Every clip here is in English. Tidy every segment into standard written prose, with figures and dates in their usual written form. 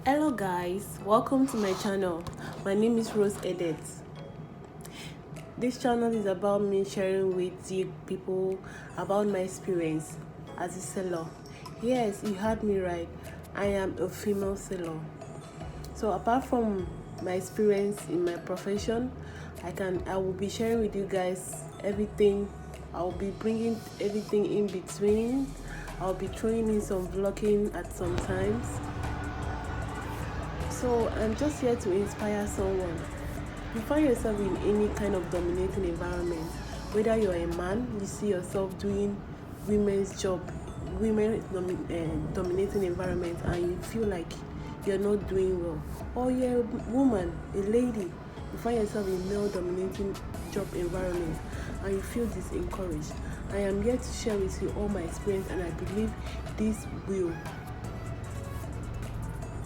Hello guys, welcome to my channel. My name is Rose Edet. This channel is about me sharing with you people about my experience as a seller. Yes, you heard me right. I am a female seller. So apart from my experience in my profession, I will be sharing with you guys everything. I will be bringing everything in between. I'll be throwing in some vlogging at some times. So I'm just here to inspire someone. You find yourself in any kind of dominating environment, whether you're a man, you see yourself doing women's job, dominating environment, and you feel like you're not doing well, or you're a woman, a lady, you find yourself in male dominating job environment and you feel disencouraged. I am here to share with you all my experience, and I believe this will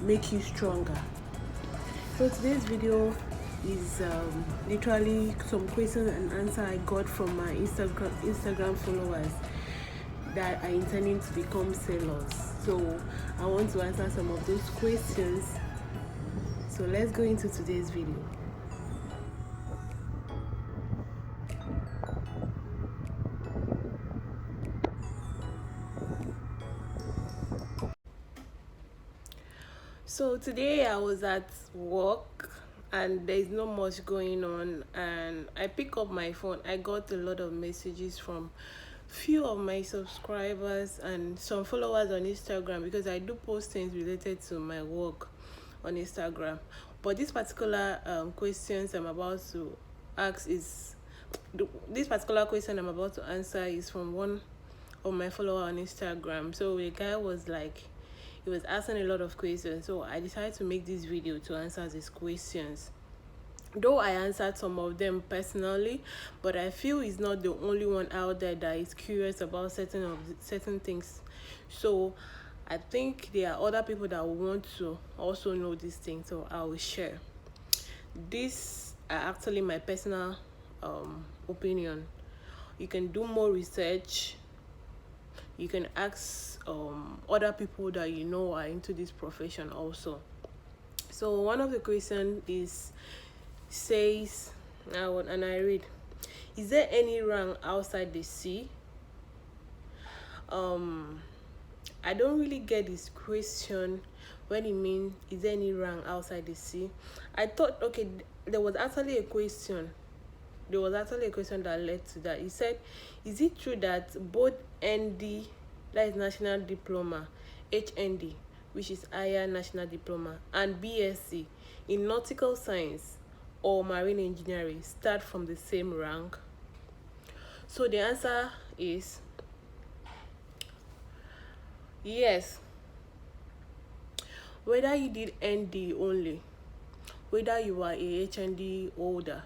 make you stronger. So today's video is literally some question and answer I got from my Instagram followers that are intending to become sellers. So I want to answer some of those questions. So let's go into today's video. So today I was at work and there's not much going on, and I pick up my phone. I got a lot of messages from few of my subscribers and some followers on Instagram, because I do post things related to my work on Instagram. But this particular questions I'm about to ask is this particular question I'm about to answer is from one of my followers on Instagram. So the guy was like, he was asking a lot of questions, so I decided to make this video to answer these questions. Though I answered some of them personally, but I feel he's not the only one out there that is curious about certain things. So I think there are other people that will want to also know these things, so I will share. These are actually my personal opinion. You can do more research. You can ask other people that you know are into this profession also. So one of the questions says, and I read, is there any rank outside the sea? I don't really get this question when it means, is there any rank outside the sea? I thought, okay, there was actually a question that led to that. He said, is it true that both ND, that is National Diploma, HND, which is Higher National Diploma, and BSc in Nautical Science or Marine Engineering start from the same rank? So the answer is yes. Whether you did ND only, whether you are a HND holder,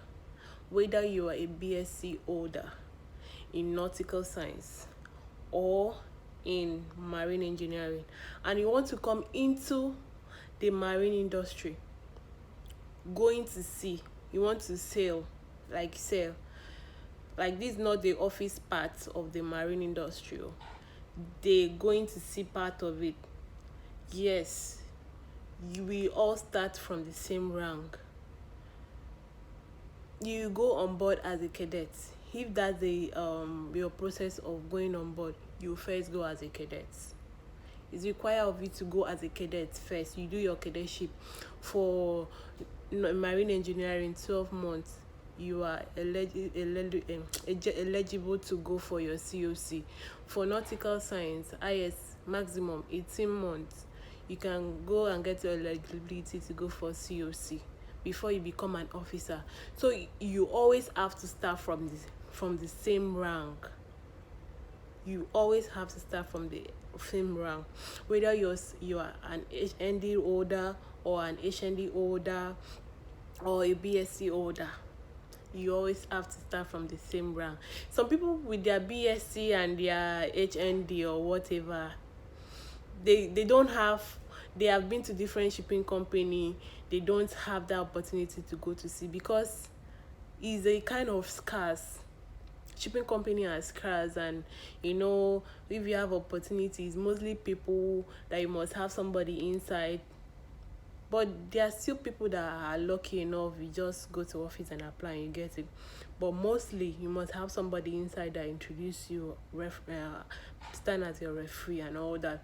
whether you are a BSc holder in Nautical Science or in Marine Engineering, and you want to come into the marine industry, going to sea, you want to sail, like this is not the office part of the marine industry, they're going to see part of it. Yes, you will all start from the same rank. You go on board as a cadet. If that's the your process of going on board, you first go as a cadet. It's required of you to go as a cadet first. You do your cadetship. For marine engineering, 12 months, you are eligible to go for your COC. For nautical science, IS, maximum 18 months, you can go and get your eligibility to go for COC before you become an officer. So you always have to start from the same rank. You always have to start from the same rank, whether you are an HND holder or an HND holder or a BSc holder. You always have to start from the same rank. Some people with their BSc and their HND or whatever, they have been to different shipping company. They don't have that opportunity to go to sea because it's a kind of scarce. shipping company are scarce, and you know, if you have opportunities, mostly people that you must have somebody inside. But there are still people that are lucky enough, you just go to office and apply and you get it. But mostly you must have somebody inside that introduce you, stand as your referee and all that.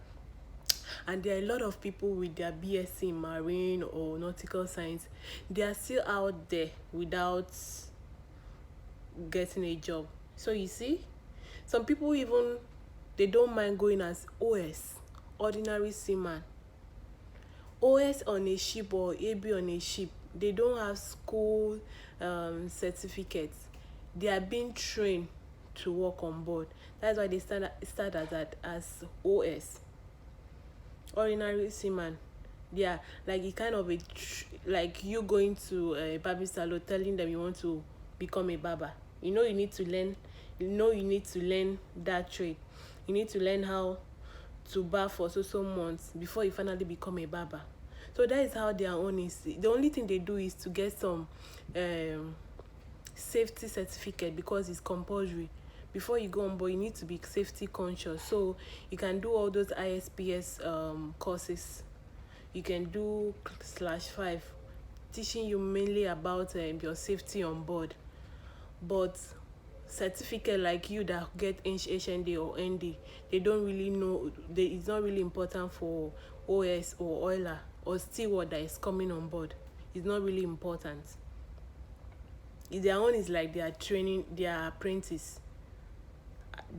And there are a lot of people with their BSc in marine or nautical science, they are still out there without getting a job. So you see, some people even, they don't mind going as OS, ordinary seaman, OS on a ship or AB on a ship. They don't have school certificates. They are being trained to work on board. That's why they start as OS, ordinary seaman. They are like a kind of like you going to a barber salon telling them you want to become a barber. You know you need to learn. You know you need to learn that trade. You need to learn how to barb for so months before you finally become a barber. So that is how their own is. The only thing they do is to get some safety certificate, because it's compulsory. Before you go on board, you need to be safety conscious. So you can do all those ISPS courses. You can do /5, teaching you mainly about your safety on board. But certificate like you that get HND or ND, they don't really know. It's not really important for OS or oiler or steward that is coming on board. It's not really important. Their own is like they are training their apprentice.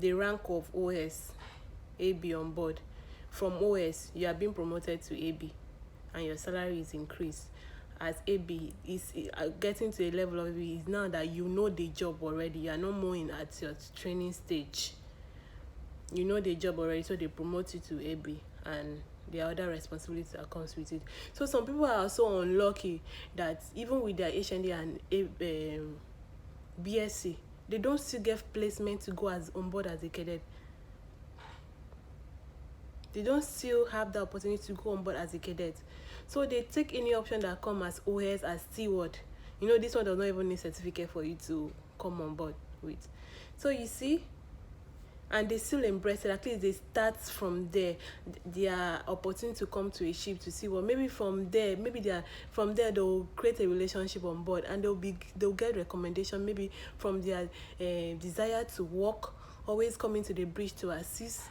The rank of OS, AB on board. From OS, you are being promoted to AB, and your salary is increased. As AB is getting to a level of AB is now that you know the job already. You are not more in at your training stage. You know the job already, so they promote you to AB, and the other responsibilities that comes with it. So some people are so unlucky that even with their HND and BSc, they don't still get placement to go as on board as a cadet. They don't still have the opportunity to go on board as a cadet. So they take any option that come as OS, as steward. You know, this one does not even need certificate for you to come on board with. So you see, and they still embrace it. At least they start from there. Their opportunity to come to a ship to see what, maybe from there, they'll create a relationship on board, and they'll get recommendation maybe from their desire to work, always coming to the bridge to assist.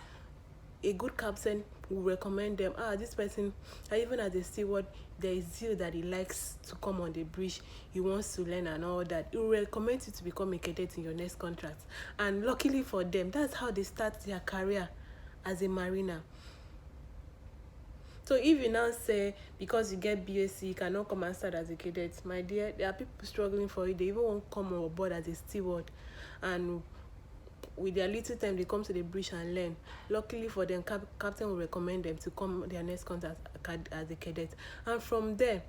A good captain will recommend them, this person, even as a steward, there is zeal that he likes to come on the bridge, he wants to learn and all that. He will recommend you to become a cadet in your next contract. And luckily for them, that's how they start their career as a mariner. So if you now say because you get BSc you cannot come and start as a cadet, my dear, there are people struggling for it. They even won't come on board as a steward, and with their little time they come to the bridge and learn. Luckily for them, captain will recommend them to come their next contract as a cadet, and from there,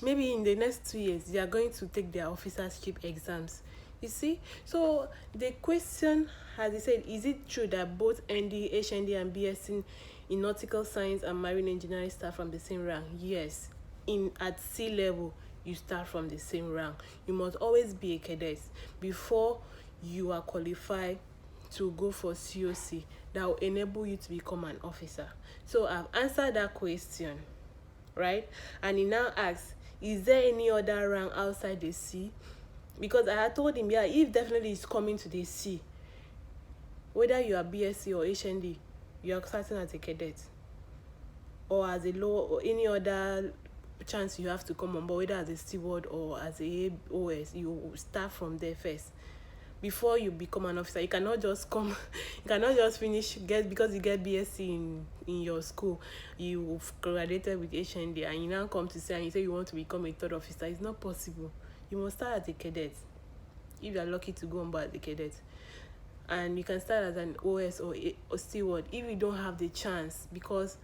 maybe in the next 2 years they are going to take their officership exams. You see, so the question, as I said, is it true that both ND, HND and BSc in nautical science and marine engineering start from the same rank? Yes. At sea level, you start from the same rank. You must always be a cadet before you are qualified to go for COC that will enable you to become an officer. So I've answered that question, right? And he now asks, is there any other rank outside the sea? Because I had told him, yeah, if definitely is coming to the sea, whether you are BSc or HND, you are starting as a cadet, or as a low, or any other chance you have to come on board, whether as a steward or as a OS, you start from there first before you become an officer. You cannot just come, you cannot just finish, because you get BSc in your school, you've graduated with HND, and you now come to say, and you say you want to become a third officer. It's not possible. You must start as a cadet if you are lucky to go on board as a cadet. And you can start as an OS or steward if you don't have the chance, because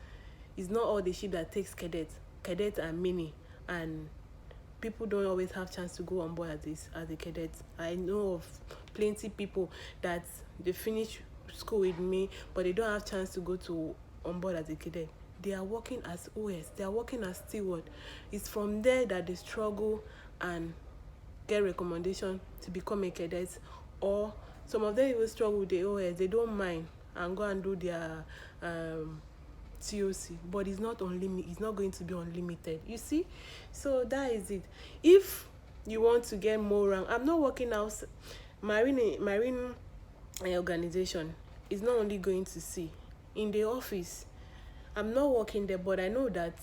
it's not all the ship that takes cadets. Cadets are many, and people don't always have chance to go on board as a cadet. I know of plenty people that they finish school with me, but they don't have chance to go on board as a cadet. They are working as OS, they are working as steward. It's from there that they struggle and get recommendation to become a cadet or some of them even struggle with the OS. They don't mind and go and do their TOC, but it's not unlimited. It's not going to be unlimited. You see, so that is it. If you want to get more rank, I'm not working out marine organization is not only going to see in the office. I'm not working there, but I know that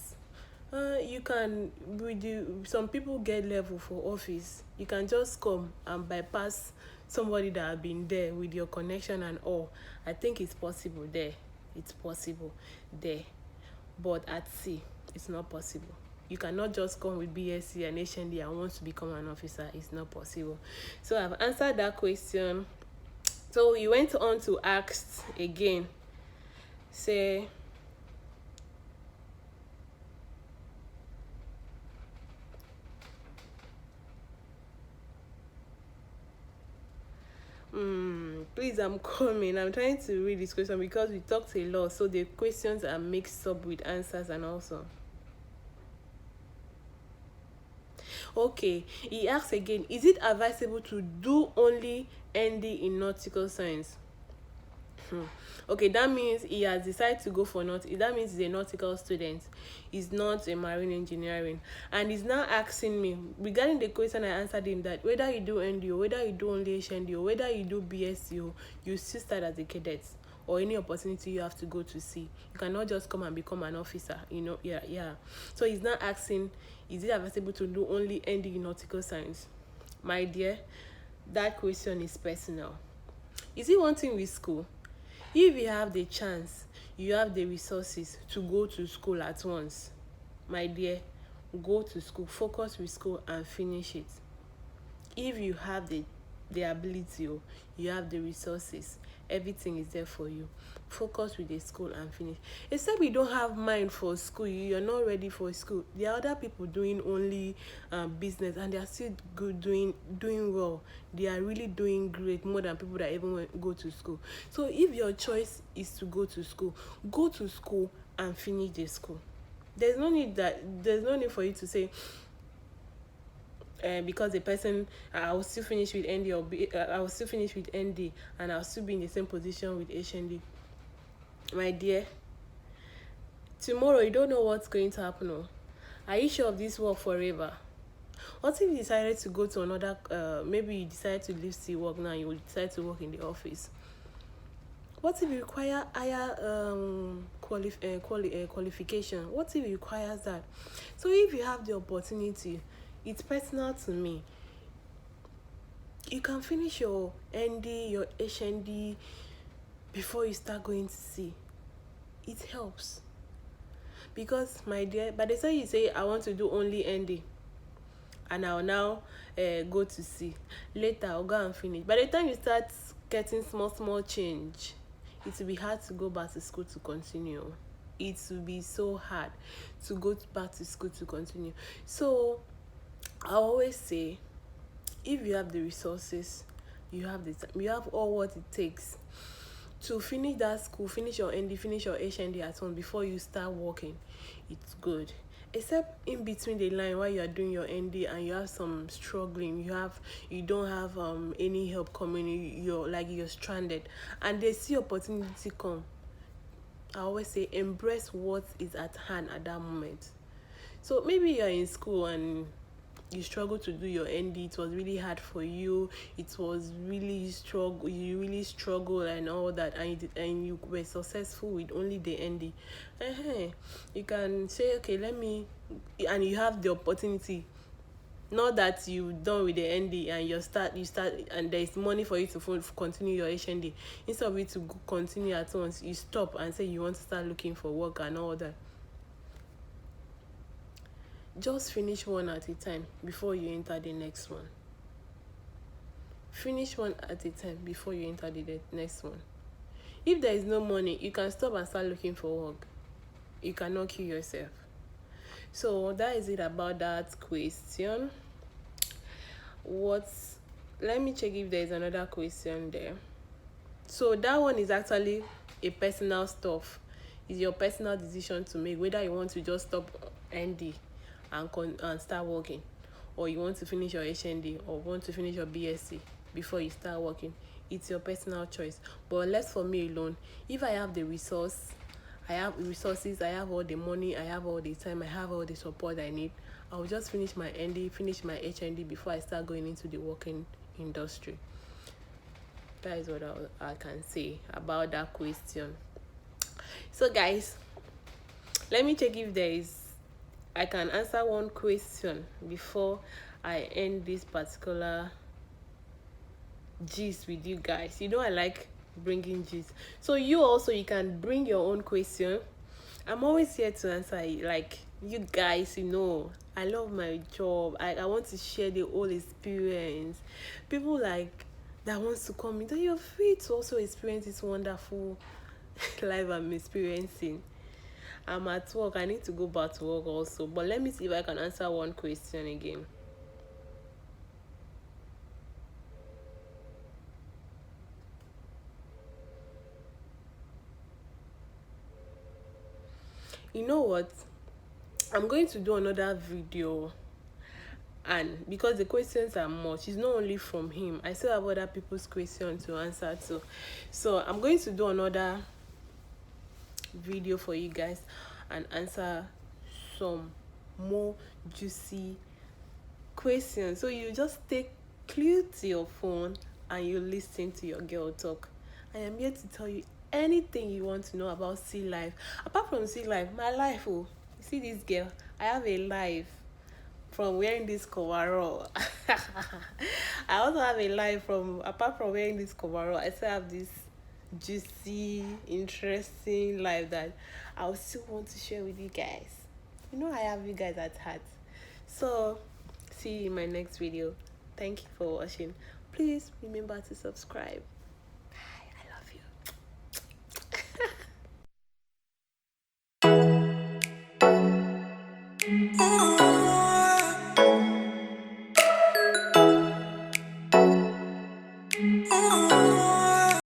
you can with some people get level for office. You can just come and bypass somebody that have been there with your connection and all. I think it's possible there. It's possible there, but at sea it's not possible. You cannot just come with BSc and HND and want to become an officer. It's not possible. So I've answered that question. So you went on to ask again, say please, I'm coming. I'm trying to read this question because we talked a lot, so the questions are mixed up with answers and also. Okay, he asks again, is it advisable to do only ND in nautical science? Okay, that means he has decided to go for that means he's a nautical student. He's not a marine engineering, and he's now asking me regarding the question I answered him, that whether you do ND or whether you do only HND or whether you do BSc, you still start as a cadet, or any opportunity you have to go to sea. You cannot just come and become an officer, yeah. So he's now asking, is it advisable to do only ND in nautical science? My dear, that question is personal. Is it one thing with school? If you have the chance, you have the resources to go to school at once, my dear, go to school, focus with school and finish it. If you have the ability, you have the resources, everything is there for you. Focus with the school and finish. Except you don't have mind for school, you're not ready for school. There are other people doing only business and they are still good, doing well. They are really doing great, more than people that even go to school. So if your choice is to go to school and finish the school. There's no need for you to say, because the person, I will still finish with ND I will still finish with ND and I'll still be in the same position with HND. My dear, tomorrow you don't know what's going to happen. Are you sure of this work forever? What if you decided to go to another, maybe you decide to leave sea work now, you will decide to work in the office? What if you require higher qualification? What if it requires that? So if you have the opportunity, it's personal to me. You can finish your ND, your HND before you start going to sea. It helps. Because, my dear, by the time you say, I want to do only ND, and I'll now go to sea, later I'll go and finish. By the time you start getting small change, it will be hard to go back to school to continue. It will be so hard to go back to school to continue. So I always say, if you have the resources, you have the time, you have all what it takes to finish that school, finish your ND, finish your HND at home before you start working. It's good. Except in between the line while you are doing your ND and you have some struggling, you don't have any help coming, you're stranded, and they see opportunity come. I always say, embrace what is at hand at that moment. So maybe you're in school and you struggle to do your ND, it was really hard for you, it was really struggle, you really struggle and all that, and you were successful with only the ND. You can say, okay, and you have the opportunity, not that you done with the ND and you start and there's money for you to continue your HND. Instead of it to continue at once, you stop and say you want to start looking for work and all that. Just finish one at a time before you enter the next one. Finish one at a time before you enter the next one. If there is no money, you can stop and start looking for work. You cannot kill yourself. So that is it about that question. Let me check if there is another question there. So that one is actually a personal stuff. It's your personal decision to make whether you want to just stop ND and start working, or you want to finish your HND or want to finish your BSc. before you start working. It's your personal choice. But left for me alone, if I have the resource, I have resources, I have all the money, I have all the time, I have all the support I need, I'll just finish my ND, finish my HND before I start going into the working industry. That is what I can say about that question. So guys, let me check if I can answer one question before I end this particular gist with you guys. I like bringing gist, so you can bring your own question. I'm always here to answer it. Like, you guys, I love my job. I want to share the whole experience. People like that wants to come in, that you're free to also experience this wonderful life I'm experiencing. I'm at work. I need to go back to work also. But let me see if I can answer one question again. You know what? I'm going to do another video, and because the questions are much, it's not only from him, I still have other people's questions to answer to. So I'm going to do another video for you guys and answer some more juicy questions. So you just take clue to your phone and you listen to your girl talk. I am here to tell you anything you want to know about sea life. Apart from sea life, my life, you see this girl, I have a life from wearing this coverall. I also have a life apart from wearing this coverall, I still have this juicy, interesting life that I would still want to share with you guys. I have you guys at heart. So see you in my next video. Thank you for watching. Please remember to subscribe. Bye. I love you.